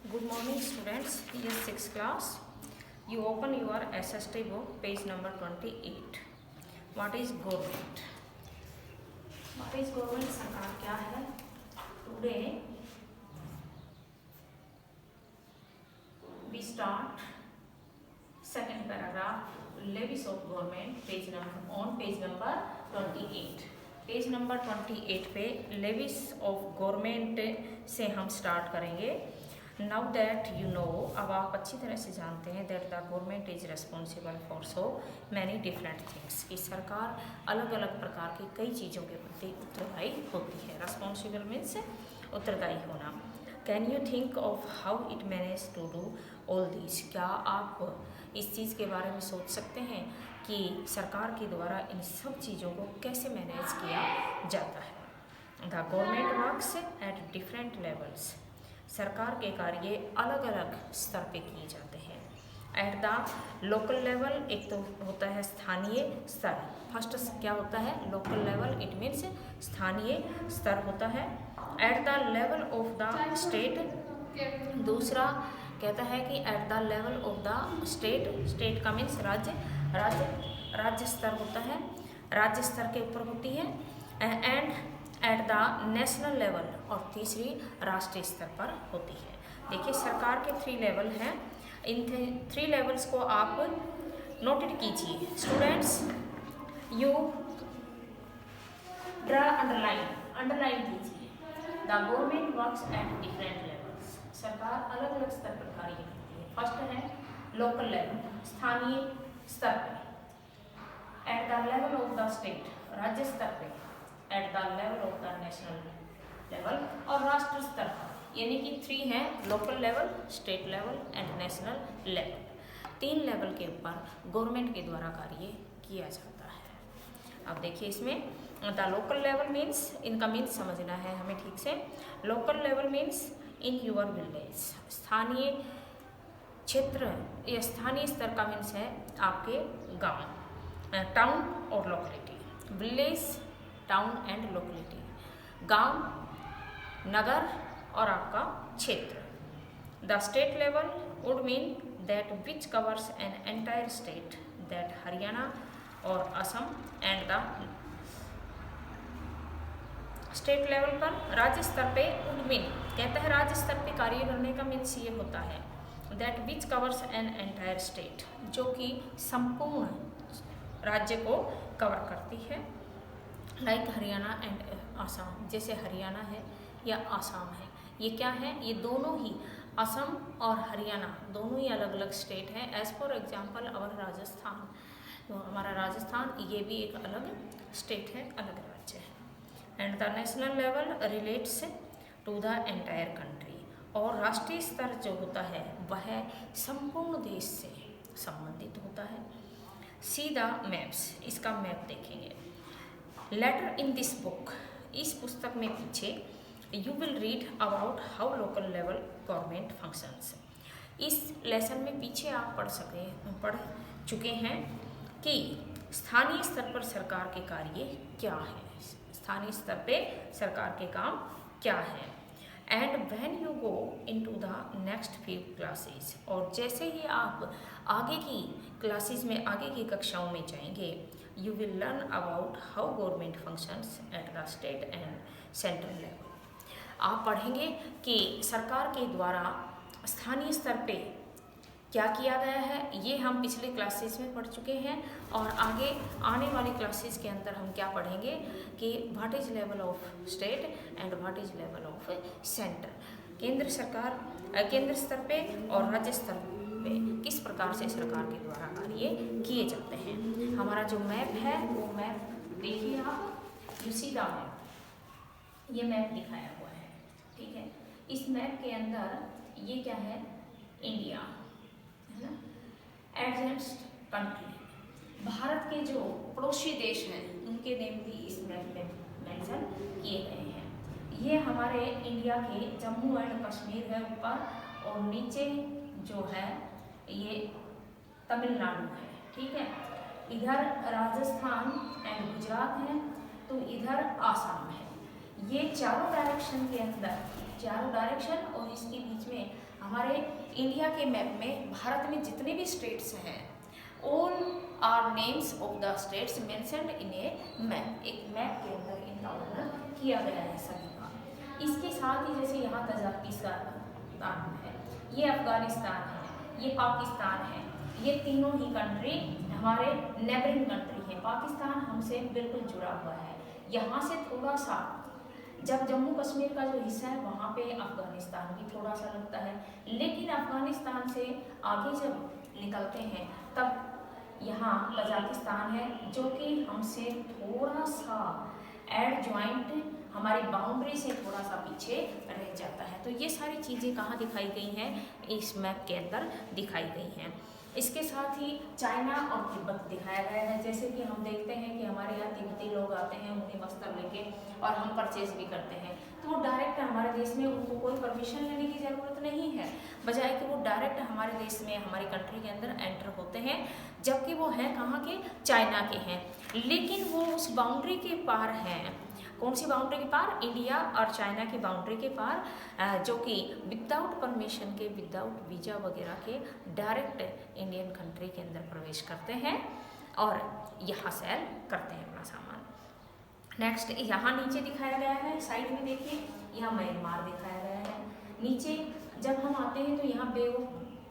Good morning students, here 6th class. You open your SST book, page number 28. What is government? What is government? सरकार क्या है? Today we start second paragraph, levies of government, on page number 28. Page number 28 पे Levi's of government से हम start करेंगे. Now that you know, अब आप अच्छी तरह से जानते हैं that the government is responsible for so many different things, कि सरकार अलग अलग प्रकार की कई चीज़ों के प्रति उत्तरदायी होती है. रेस्पॉन्सिबल मीन्स उत्तरदायी होना. Can you think of how it manage to do all this? क्या आप इस चीज़ के बारे में सोच सकते हैं कि सरकार के द्वारा इन सब चीज़ों को कैसे मैनेज किया जाता है. The government works at different levels. सरकार के कार्य अलग अलग स्तर पे किए जाते हैं. एट द लोकल लेवल, एक तो होता है स्थानीय स्तर. फर्स्ट क्या होता है? लोकल लेवल, इट मीन्स स्थानीय स्तर होता है. At the level of the state, दूसरा कहता है कि at the level of the state, state का मीन्स राज्य स्तर होता है, राज्य स्तर के ऊपर होती है. And at the national level, और तीसरी राष्ट्रीय स्तर पर होती है. देखिए सरकार के 3 लेवल हैं. इन 3 लेवल्स को आप नोटेड कीजिए. स्टूडेंट्स यू ड्रा अंडरलाइन कीजिए. The government works at different levels. सरकार अलग अलग स्तर पर कार्य करती है. फर्स्ट है लोकल लेवल, स्थानीय स्तर पर. At the level of the state, राज्य स्तर पे. At the level of the national level, और राष्ट्रीय स्तर पर. यानी कि 3 हैं: local level, state level and national level. 3 level के ऊपर गवर्नमेंट के द्वारा कार्य किया जाता है. अब देखिए इसमें द लोकल लेवल मीन्स, इनका मीन्स समझना है हमें ठीक से. Local level means in your village. स्थानीय क्षेत्र या स्थानीय स्तर का मीन्स है आपके गांव, टाउन और locality. Village, town and locality. गांव, नगर और आपका क्षेत्र. The state level would mean that which covers an entire state, that Haryana और Assam. And the state level पर, राज्य स्तर पे वुड मीन कहता है राज्य स्तर पे कार्य करने का मीन्स ये होता है that which covers an entire state, जो कि संपूर्ण राज्य को कवर करती है. लाइक हरियाणा एंड आसाम, जैसे हरियाणा है या आसाम है. ये क्या है? ये दोनों ही, असम और हरियाणा दोनों ही अलग अलग स्टेट हैं. एज फॉर एग्जाम्पल अवर राजस्थान, तो हमारा राजस्थान ये भी एक अलग स्टेट है, अलग राज्य है. And the national level relates to the entire country. और राष्ट्रीय स्तर जो होता है वह संपूर्ण देश से संबंधित होता है. सी द मैप्स, इसका मैप देखेंगे. लेटर इन दिस बुक, इस पुस्तक में पीछे you will read about how local level government functions. इस लेसन में पीछे आप पढ़ चुके हैं कि स्थानीय स्तर पर सरकार के कार्य क्या है, स्थानीय स्तर पे सरकार के काम क्या है. And when you go into the next few classes, और जैसे ही आप आगे की क्लासेस में, आगे की कक्षाओं में जाएंगे, you will learn about how government functions at the state and central level. आप पढ़ेंगे कि सरकार के द्वारा स्थानीय स्तर पे क्या किया गया है. ये हम पिछले क्लासेस में पढ़ चुके हैं, और आगे आने वाली क्लासेस के अंदर हम क्या पढ़ेंगे कि what is level of state and what is level of centre. केंद्र सरकार, केंद्र स्तर पे और राज्य स्तर पे किस प्रकार से सरकार के द्वारा कार्य किए जाते हैं. हमारा जो मैप है वो मैप देखिए आप. यू सी द मैप, ये मैप दिखाया हुआ है, ठीक है. इस मैप के अंदर ये क्या है? इंडिया है ना. एडजेंट कंट्री, भारत के जो पड़ोसी देश हैं उनके नेम भी इस मैप में मेंशन किए गए हैं. ये हमारे इंडिया के जम्मू एंड कश्मीर है ऊपर, और नीचे जो है ये तमिलनाडु है, ठीक है. इधर राजस्थान एंड गुजरात है, तो इधर आसाम है. ये चारों डायरेक्शन के अंदर, चारों डायरेक्शन और इसके बीच में हमारे इंडिया के मैप में भारत में जितने भी स्टेट्स हैं, all are names of the states mentioned in a map. एक मैप के अंदर इनका वर्णन किया गया है सभी का। इसके साथ ही जैसे यहाँ तजाकिस्तान है, ये अफगानिस्तान है, ये पाकिस्तान है, ये तीनों ही कंट्री हमारे नेबरिंग कंट्री है। पाकिस्तान हमसे बिल्कुल जुड़ा हुआ है। यहाँ से थोड़ा सा जब जम्मू कश्मीर का जो हिस्सा है वहाँ पे अफगानिस्तान भी थोड़ा सा लगता है, लेकिन अफगानिस्तान से आगे जब निकलते हैं तब यहाँ तजाकिस्तान है जो कि हमसे थोड़ा सा एडजॉइंट हमारी बाउंड्री से थोड़ा सा पीछे रह जाता है। तो ये सारी चीज़ें कहाँ दिखाई गई हैं, इस मैप के अंदर दिखाई गई हैं। इसके साथ ही चाइना और तिब्बत दिखाया गया है। जैसे कि हम देखते हैं कि हमारे यहाँ तिब्बती लोग आते हैं उन्हें वस्त्र लेके और हम परचेज भी करते हैं, तो वो डायरेक्ट हमारे देश में, उनको कोई परमिशन लेने की ज़रूरत नहीं है, बजाय कि वो डायरेक्ट हमारे देश में, हमारी कंट्री के अंदर एंटर होते हैं, जबकि वो हैं कहाँ के, चाइना के हैं। लेकिन वो उस बाउंड्री के पार हैं। कौन सी बाउंड्री के पार, इंडिया और चाइना की बाउंड्री के पार, जो कि विदाउट परमिशन के, विदाउट वीज़ा वगैरह के डायरेक्ट इंडियन कंट्री के अंदर प्रवेश करते हैं और यहाँ सेल करते हैं अपना सामान। नेक्स्ट यहाँ नीचे दिखाया गया है, साइड में देखिए, यहाँ म्यांमार दिखाया गया है। नीचे जब हम आते हैं तो यहाँ बे ऑफ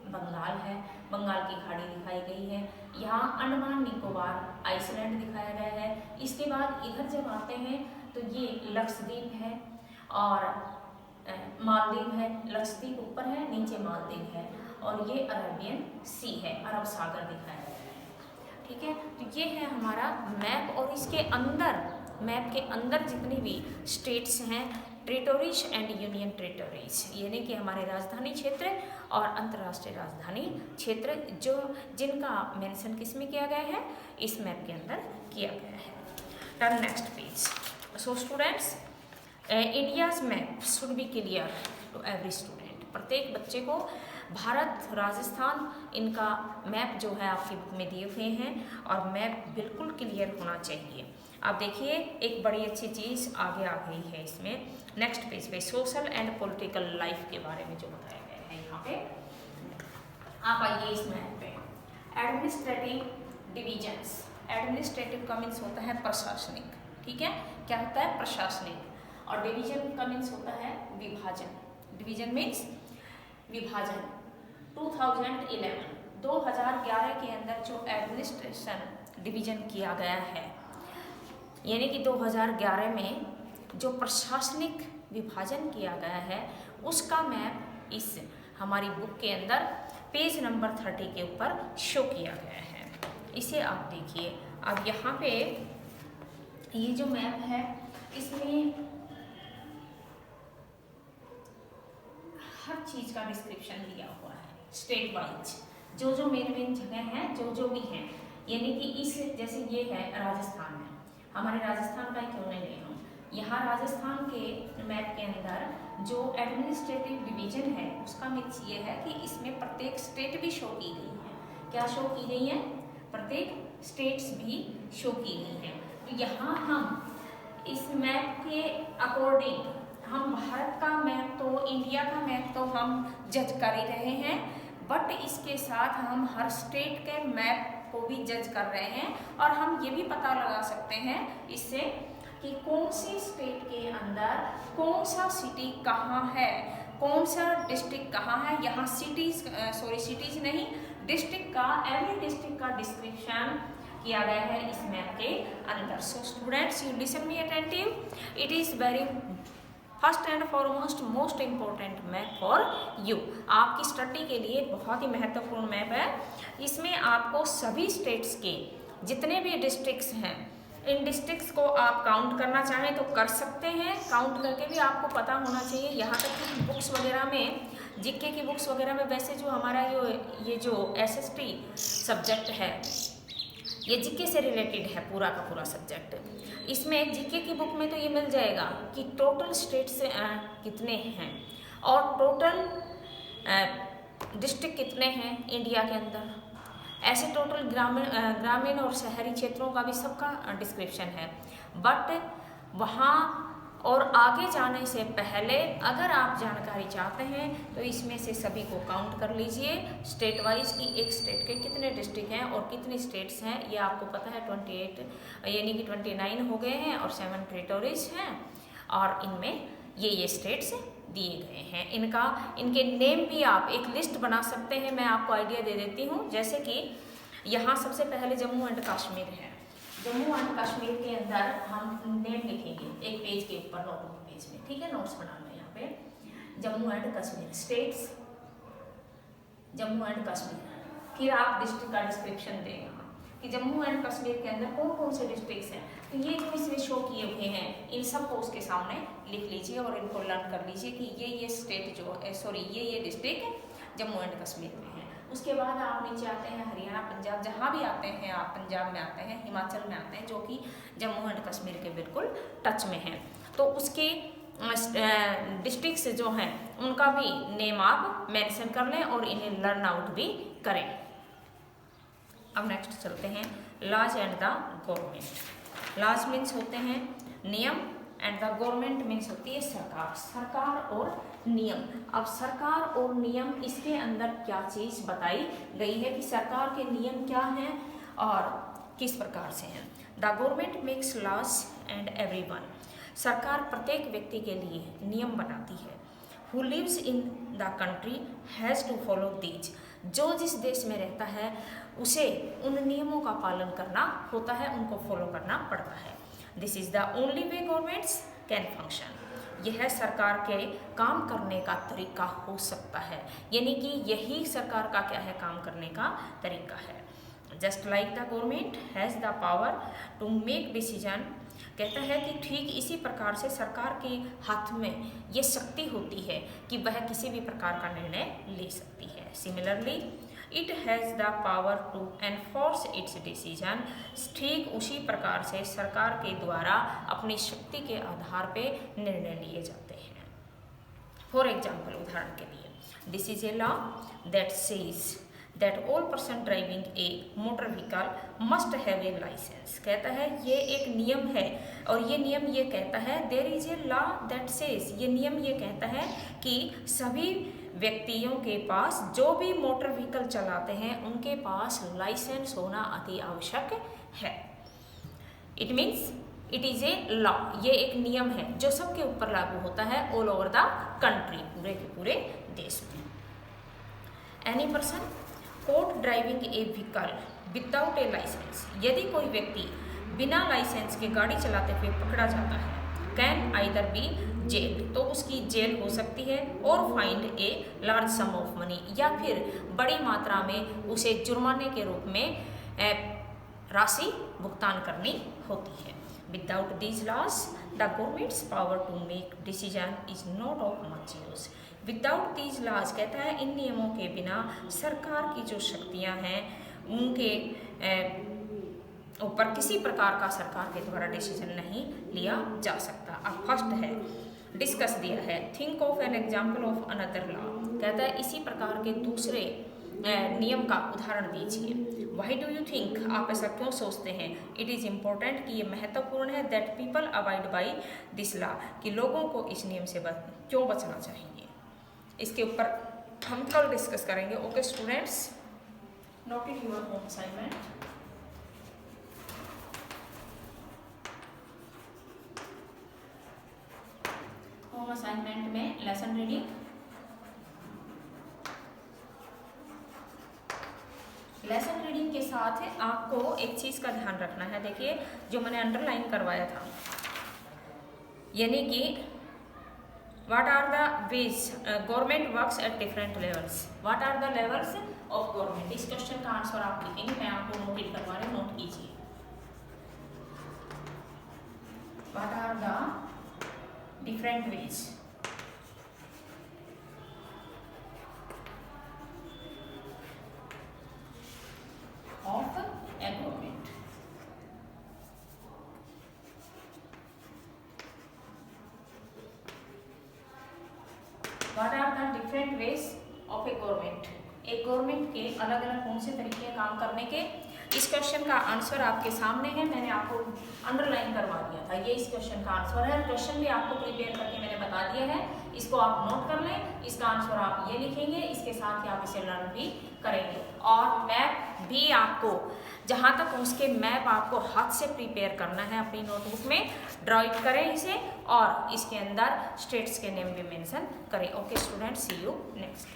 बंगाल है, बंगाल की खाड़ी दिखाई गई है। यहाँ अंडमान निकोबार आइसलैंड दिखाया गया है। इसके बाद इधर जब आते हैं तो ये लक्षद्वीप है और मालदीव है। लक्षद्वीप ऊपर है, नीचे मालदीव है और ये अरेबियन सी है, अरब सागर दिखाया गया है। ठीक है, तो ये है हमारा मैप। और इसके अंदर, मैप के अंदर जितनी भी स्टेट्स हैं, टेरिटोरीज एंड यूनियन टेरिटोरीज, यानी कि हमारे राजधानी क्षेत्र और अंतर्राष्ट्रीय राजधानी क्षेत्र, जो जिनका मेंशन किस में किया गया है, इस मैप के अंदर किया गया है। Turn next page. So students, India's map should be clear to every student. प्रत्येक बच्चे को भारत, राजस्थान, इनका मैप जो है आपकी बुक में दिए हुए हैं और मैप बिल्कुल क्लियर होना चाहिए। आप देखिए एक बड़ी अच्छी चीज़ आगे आ गई है इसमें, नेक्स्ट पेज पे सोशल एंड पॉलिटिकल लाइफ के बारे में जो बताया गया है यहाँ पे। आप आइए इस मैप पे। एडमिनिस्ट्रेटिव डिविजन्स, एडमिनिस्ट्रेटिव का मीन्स होता है प्रशासनिक, ठीक है, क्या होता है, प्रशासनिक, और डिवीजन का मीन्स होता है विभाजन। डिवीजन मीन्स विभाजन। 2011 के अंदर जो एडमिनिस्ट्रेशन डिवीजन किया गया है, यानी कि 2011 में जो प्रशासनिक विभाजन किया गया है, उसका मैप इस हमारी बुक के अंदर पेज नंबर 30 के ऊपर शो किया गया है। इसे आप देखिए। अब यहाँ पे ये जो मैप है इसमें हर चीज़ का डिस्क्रिप्शन दिया हुआ है, स्टेट वाइज, जो मेन जगह हैं, जो भी हैं, यानी कि इस, जैसे ये है राजस्थान में, हमारे राजस्थान का ही क्यों नहीं ले हम, यहाँ राजस्थान के मैप के अंदर जो एडमिनिस्ट्रेटिव डिवीजन है उसका मीन्स ये है कि इसमें प्रत्येक स्टेट भी शो की गई है। क्या शो की गई है, प्रत्येक स्टेट्स भी शो की गई है। तो यहाँ हम इस मैप के अकॉर्डिंग, हम भारत का मैप तो, इंडिया का मैप तो हम जज कर ही रहे हैं, बट इसके साथ हम हर स्टेट के मैप को भी जज कर रहे हैं और हम ये भी पता लगा सकते हैं इससे कि कौन सी स्टेट के अंदर कौन सा सिटी कहाँ है, कौन सा डिस्ट्रिक्ट कहाँ है। यहाँ सिटीज नहीं, डिस्ट्रिक्ट का, एवरी डिस्ट्रिक्ट का डिस्क्रिप्शन किया गया है इस मैप के अंदर। So students, you listen me attentive, it is very first and foremost most important map for you. आपकी स्टडी के लिए बहुत ही महत्वपूर्ण मैप है। इसमें आपको सभी स्टेट्स के जितने भी डिस्ट्रिक्ट्स हैं, इन डिस्ट्रिक्ट्स को आप काउंट करना चाहें तो कर सकते हैं, काउंट करके भी आपको पता होना चाहिए। यहाँ तक कि बुक्स वगैरह में, जीके की बुक्स वगैरह में, वैसे जो हमारा ये जो SST सब्जेक्ट है, ये जीके से रिलेटेड है पूरा का पूरा सब्जेक्ट। इसमें जीके की बुक में तो ये मिल जाएगा कि टोटल स्टेट्स कितने हैं और टोटल डिस्ट्रिक्ट कितने हैं इंडिया के अंदर। ऐसे टोटल ग्रामीण और शहरी क्षेत्रों का भी सबका डिस्क्रिप्शन है, बट वहाँ और आगे जाने से पहले अगर आप जानकारी चाहते हैं तो इसमें से सभी को काउंट कर लीजिए स्टेट वाइज कि एक स्टेट के कितने डिस्ट्रिक्ट हैं और कितनी स्टेट्स हैं। ये आपको पता है 28 यानी कि 29 हो गए हैं और 7 टेरिटोरीज हैं और इनमें ये स्टेट्स दिए गए हैं। इनके नेम भी आप एक लिस्ट बना सकते हैं। मैं आपको आइडिया दे देती हूँ, जैसे कि यहाँ सबसे पहले जम्मू एंड कश्मीर है। जम्मू एंड कश्मीर के अंदर हम नेम लिखेंगे एक पेज के ऊपर, नोटबुक पेज में, ठीक है, नोट्स बना लो यहाँ पे। Jammu and Kashmir states, Jammu and Kashmir, फिर आप डिस्ट्रिक्ट का डिस्क्रिप्शन दें कि जम्मू एंड कश्मीर के अंदर कौन कौन से डिस्ट्रिक्ट्स हैं। तो ये जो इसमें शो किए हुए हैं इन सबको उसके सामने लिख लीजिए और इनको लर्न कर लीजिए कि ये स्टेट जो सॉरी ये डिस्ट्रिक्ट जम्मू एंड कश्मीर में है। उसके बाद आप नीचे आते हैं हरियाणा, पंजाब, जहाँ भी आते हैं आप, पंजाब में आते हैं, हिमाचल में आते हैं, जो कि जम्मू एंड कश्मीर के बिल्कुल टच में हैं। तो उसके डिस्ट्रिक्ट्स जो हैं उनका भी नेम आप मेंशन कर लें और इन्हें लर्न आउट भी करें। अब नेक्स्ट चलते हैं laws and the government. Laws means होते हैं नियम एंड द गवर्नमेंट मीन्स होती है सरकार, सरकार और नियम। अब सरकार और नियम, इसके अंदर क्या चीज़ बताई गई है कि सरकार के नियम क्या हैं और किस प्रकार से हैं। The government makes laws and everyone, सरकार प्रत्येक व्यक्ति के लिए नियम बनाती है। Who lives in the country has to follow these, जो जिस देश में रहता है उसे उन नियमों का पालन करना होता है, उनको फॉलो करना पड़ता है। This is the only way governments can function, यह सरकार के काम करने का तरीका हो सकता है, यानी कि यही सरकार का क्या है, काम करने का तरीका है। Just like the government has the power to make decision, कहता है कि ठीक इसी प्रकार से सरकार के हाथ में ये शक्ति होती है कि वह किसी भी प्रकार का निर्णय ले सकती है। Similarly it has the power to enforce its decision, ठीक उसी प्रकार से सरकार के द्वारा अपनी शक्ति के आधार पे निर्णय लिए जाते हैं। फॉर एग्जाम्पल, उदाहरण के लिए, this is a law that says that all person driving a motor vehicle must have a licence, कहता है ये एक नियम है और ये नियम ये कहता है, there is a law that says, ये नियम ये कहता है कि सभी व्यक्तियों के पास, जो भी मोटर व्हीकल चलाते हैं उनके पास लाइसेंस होना अति आवश्यक है। It means it is a law, ये एक नियम है जो सबके ऊपर लागू होता है ऑल ओवर द कंट्री, पूरे के पूरे देश में। Any person caught driving a vehicle without a licence, यदि कोई व्यक्ति बिना लाइसेंस के गाड़ी चलाते हुए पकड़ा जाता है, कैन आइदर बी जेल, तो उसकी जेल हो सकती है, और find a large some of money, या फिर बड़ी मात्रा में उसे जुर्माने के रूप में राशि भुगतान करनी होती है। Without these laws the government's power to make decision is not of much use. Without these laws कहता है इन नियमों के बिना सरकार की जो शक्तियां हैं उनके ऊपर किसी प्रकार का सरकार के द्वारा डिसीजन नहीं लिया जा सकता। अब फर्स्ट है डिस्कस दिया है, think of an example of another law, कहता है इसी प्रकार के दूसरे नियम का उदाहरण दीजिए। वाई डू यू थिंक, आप ऐसा क्यों सोचते हैं, इट इज़ इम्पोर्टेंट कि ये महत्वपूर्ण है, that people avoid by this law, कि लोगों को इस नियम से क्यों बचना चाहिए। इसके ऊपर हम कल डिस्कस करेंगे। Okay students, note it your home assignment. Home assignment में लेसन रीडिंग, लेसन रीडिंग के साथ आपको एक चीज़ का ध्यान रखना है। देखिए जो मैंने अंडरलाइन करवाया था, यानी कि what are the ways government works at different levels, what are the levels of government, इस क्वेश्चन का आंसर आप लिखेंगे, मैं आपको नोट करवा रही हूँ, नोट कीजिए। What are the different ways of a government। What are the different ways of a government, एक गवर्नमेंट के अलग अलग कौन से तरीके काम करने के। इस क्वेश्चन का आंसर आपके सामने है, मैंने आपको अंडरलाइन करवा दिया था, ये इस क्वेश्चन का आंसर है। क्वेश्चन भी आपको प्रिपेयर करके मैंने बता दिया है, इसको आप नोट कर लें। इसका आंसर आप ये लिखेंगे, इसके साथ ही आप इसे लर्न भी करेंगे। और मैप भी आपको जहाँ तक उसके मैप आपको हाथ से प्रिपेयर करना है, अपनी नोटबुक में ड्रॉ करें इसे और इसके अंदर स्टेट्स के नेम भी मेंशन करें। Okay student, see you next.